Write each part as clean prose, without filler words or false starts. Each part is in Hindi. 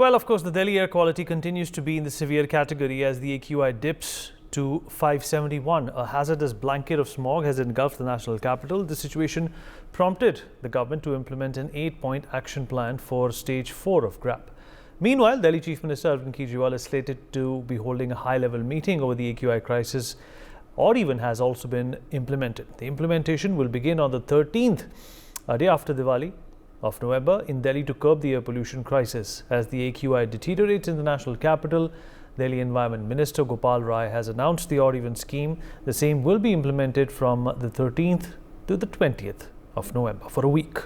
Well, of course, the Delhi air quality continues to be in the severe category as the AQI dips to 571. A hazardous blanket of smog has engulfed the national capital. The situation prompted the government to implement an 8-point action plan for stage 4 of GRAP. Meanwhile, Delhi Chief Minister Arvind Kejriwal is slated to be holding a high-level meeting over the AQI crisis, or even has also been implemented. The implementation will begin on the 13th, a day after Diwali of November, in Delhi to curb the air pollution crisis. As the AQI deteriorates in the national capital, Delhi Environment Minister Gopal Rai has announced the odd-even scheme. The same will be implemented from the 13th to the 20th of November for a week.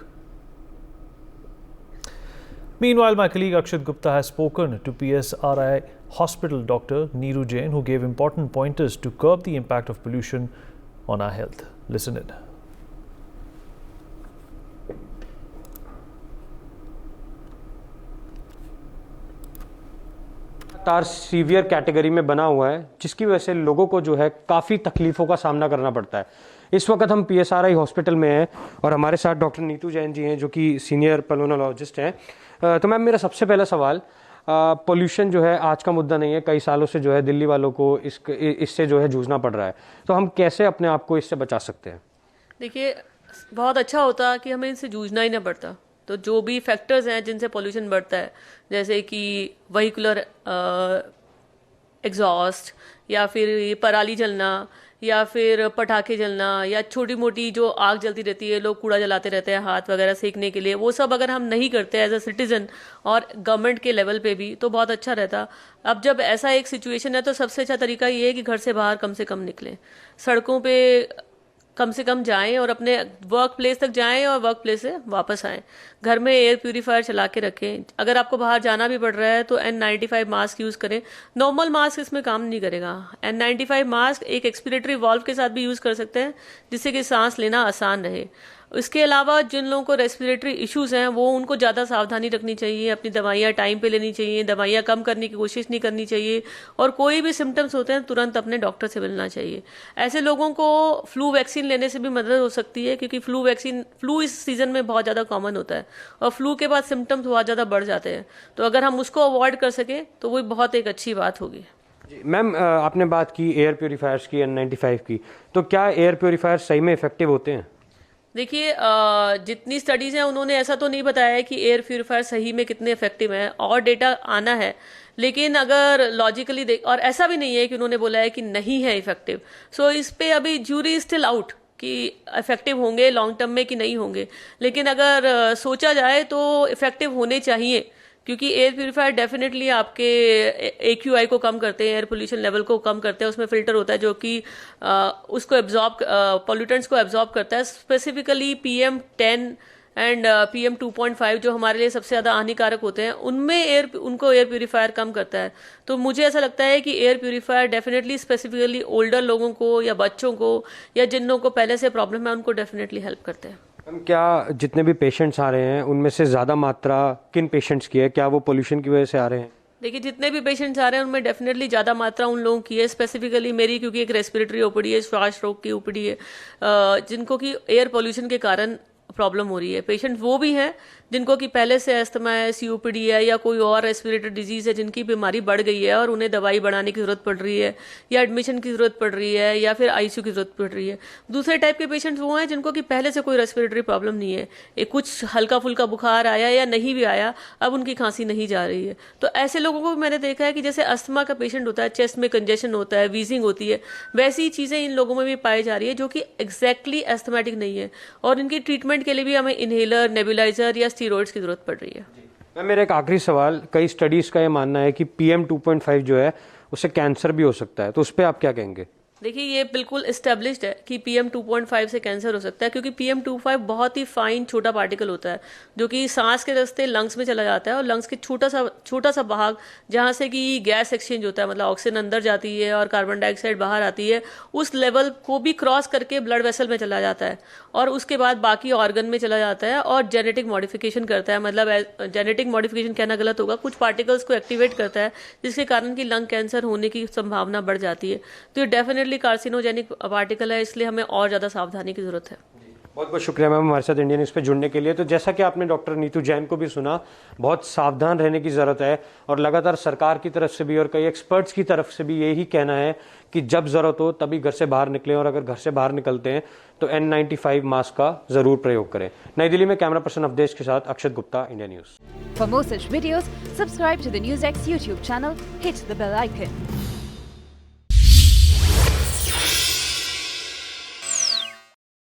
Meanwhile, my colleague Akshat Gupta has spoken to PSRI Hospital Dr. Neeru Jain, who gave important pointers to curb the impact of pollution on our health. Listen in. Severe category में बना हुआ है, जिसकी वजह से लोगों को जो है काफ़ी तकलीफ़ों का सामना करना पड़ता है। इस वक्त हम PSRI हॉस्पिटल में हैं और हमारे साथ डॉक्टर नीतू जैन जी हैं, जो कि सीनियर पल्मोनोलॉजिस्ट हैं। तो मैम, मेरा सबसे पहला सवाल, पोल्यूशन जो है आज का मुद्दा नहीं है, कई सालों से जो है दिल्ली वालों को इससे जो है जूझना पड़ रहा है, तो हम कैसे अपने आप को इससे बचा सकते हैं? देखिए, बहुत अच्छा होता कि हमें इनसे जूझना ही ना पड़ता। तो जो भी फैक्टर्स हैं जिनसे पोल्यूशन बढ़ता है, जैसे कि व्हीकुलर एग्जॉस्ट, या फिर पराली जलना, या फिर पटाखे जलना, या छोटी मोटी जो आग जलती रहती है, लोग कूड़ा जलाते रहते हैं हाथ वगैरह सेकने के लिए, वो सब अगर हम नहीं करते एज अ सिटीजन और गवर्नमेंट के लेवल पे भी, तो बहुत अच्छा रहता। अब जब ऐसा एक सिचुएशन है तो सबसे अच्छा तरीका ये है कि घर से बाहर कम से कम निकलें, सड़कों पे कम से कम जाएं और अपने वर्क प्लेस तक जाएं और वर्क प्लेस से वापस आएं। घर में एयर प्यूरीफायर चला के रखें। अगर आपको बाहर जाना भी पड़ रहा है तो N95 मास्क यूज़ करें। नॉर्मल मास्क इसमें काम नहीं करेगा। N95 मास्क एक एक्सपीरेटरी वॉल्व के साथ भी यूज़ कर सकते हैं, जिससे कि सांस लेना आसान रहे। इसके अलावा जिन लोगों को रेस्पिरेटरी इश्यूज़ हैं, वो उनको ज़्यादा सावधानी रखनी चाहिए, अपनी दवाइयाँ टाइम पे लेनी चाहिए, दवाइयाँ कम करने की कोशिश नहीं करनी चाहिए, और कोई भी सिम्टम्स होते हैं तुरंत अपने डॉक्टर से मिलना चाहिए। ऐसे लोगों को फ्लू वैक्सीन लेने से भी मदद हो सकती है, क्योंकि फ्लू इस सीज़न में बहुत ज़्यादा कॉमन होता है और फ्लू के बाद सिम्टम्स बहुत ज़्यादा बढ़ जाते हैं। तो अगर हम उसको अवॉइड कर सकें तो वो बहुत एक अच्छी बात होगी। मैम, आपने बात की एयर प्योरीफायर्स की, N95 की, तो क्या एयर प्योरीफायर सही में इफेक्टिव होते हैं? देखिए, जितनी स्टडीज़ हैं उन्होंने ऐसा तो नहीं बताया है कि एयर प्यूरीफायर सही में कितने इफेक्टिव हैं, और डेटा आना है। लेकिन अगर लॉजिकली देख, और ऐसा भी नहीं है कि उन्होंने बोला है कि नहीं है इफेक्टिव। सो इस पे अभी ज्यूरी स्टिल आउट कि इफेक्टिव होंगे लॉन्ग टर्म में कि नहीं होंगे। लेकिन अगर सोचा जाए तो इफेक्टिव होने चाहिए, क्योंकि एयर प्यूरीफायर डेफिनेटली आपके AQI को कम करते हैं, एयर पोल्यूशन लेवल को कम करते हैं। उसमें फिल्टर होता है जो कि उसको एब्जॉर्ब, पॉल्यूटेंट्स को एब्जॉर्ब करता है। स्पेसिफिकली PM10 एंड PM 2.5 जो हमारे लिए सबसे ज़्यादा हानिकारक होते हैं, उनमें उनको एयर प्यूरीफायर कम करता है। तो मुझे ऐसा लगता है कि air purifier definitely specifically older लोगों को या बच्चों को या जिन लोगों को पहले से प्रॉब्लम है, उनको डेफिनेटली हेल्प करते हैं। क्या जितने भी पेशेंट्स आ रहे हैं उनमें से ज़्यादा मात्रा किन पेशेंट्स की है? क्या वो पोल्यूशन की वजह से आ रहे हैं? देखिए, जितने भी पेशेंट्स आ रहे हैं उनमें डेफिनेटली ज़्यादा मात्रा उन लोगों की है। स्पेसिफिकली मेरी, क्योंकि एक रेस्पिरेटरी OPD है, श्वास रोग की OPD है, जिनको कि एयर पोल्यूशन के कारण प्रॉब्लम हो रही है। पेशेंट वो भी हैं जिनको कि पहले से अस्थमा है, COPD है, या कोई और रेस्पिरेटरी डिजीज़ है जिनकी बीमारी बढ़ गई है और उन्हें दवाई बढ़ाने की ज़रूरत पड़ रही है, या एडमिशन की ज़रूरत पड़ रही है, या फिर ICU की ज़रूरत पड़ रही है। दूसरे टाइप के पेशेंट्स वो हैं जिनको कि पहले से कोई रेस्पिरेटरी प्रॉब्लम नहीं है, एक कुछ हल्का फुल्का बुखार आया या नहीं भी आया, अब उनकी खांसी नहीं जा रही है। तो ऐसे लोगों को मैंने देखा है कि जैसे अस्थमा का पेशेंट होता है, चेस्ट में कंजेशन होता है, वीजिंग होती है, वैसी चीज़ें इन लोगों में भी पाई जा रही है, जो कि एग्जैक्टली एस्थमेटिक नहीं है। और इनकी ट्रीटमेंट के लिए भी हमें इनहेलर, नेबुलाइजर या स्टीरॉइड्स की जरूरत पड़ रही है। मैम, मेरा एक आखिरी सवाल, कई स्टडीज का ये मानना है कि PM 2.5 जो है उससे कैंसर भी हो सकता है, तो उस पर आप क्या कहेंगे? देखिए, ये बिल्कुल एस्टेब्लिश्ड है कि PM 2.5 से कैंसर हो सकता है, क्योंकि PM 2.5 बहुत ही फाइन छोटा पार्टिकल होता है, जो कि सांस के रास्ते लंग्स में चला जाता है, और लंग्स के छोटा सा भाग जहाँ से कि गैस एक्सचेंज होता है, मतलब ऑक्सीजन अंदर जाती है और कार्बन डाइऑक्साइड बाहर आती है, उस लेवल को भी क्रॉस करके ब्लड वेसल में चला जाता है, और उसके बाद बाकी ऑर्गन में चला जाता है और जेनेटिक मॉडिफिकेशन करता है। मतलब जेनेटिक मॉडिफिकेशन कहना गलत होगा, कुछ पार्टिकल्स को एक्टिवेट करता है, जिसके कारण कि लंग कैंसर होने की संभावना बढ़ जाती है। तो ये डेफिनेटली कार्सिनोजेनिक पार्टिकल है, इसलिए हमें और ज़्यादा सावधानी की ज़रूरत है। बहुत बहुत शुक्रिया मैम हमारे साथ इंडियन न्यूज़ पे जुड़ने के लिए। तो जैसा कि आपने डॉक्टर नीतू जैन को भी सुना, बहुत सावधान रहने की ज़रूरत है और लगातार सरकार की तरफ से भी और कई एक्सपर्ट्स की तरफ से भी यही कहना है कि जब ज़रूरत हो तभी घर से बाहर निकलें और अगर घर से बाहर निकलते हैं तो N95 मास्क का ज़रूर प्रयोग करें। नई दिल्ली में कैमरा पर्सन अवधेश के साथ Akshat Gupta, India news. For more such videos, subscribe to the NewsX YouTube channel, hit the bell icon.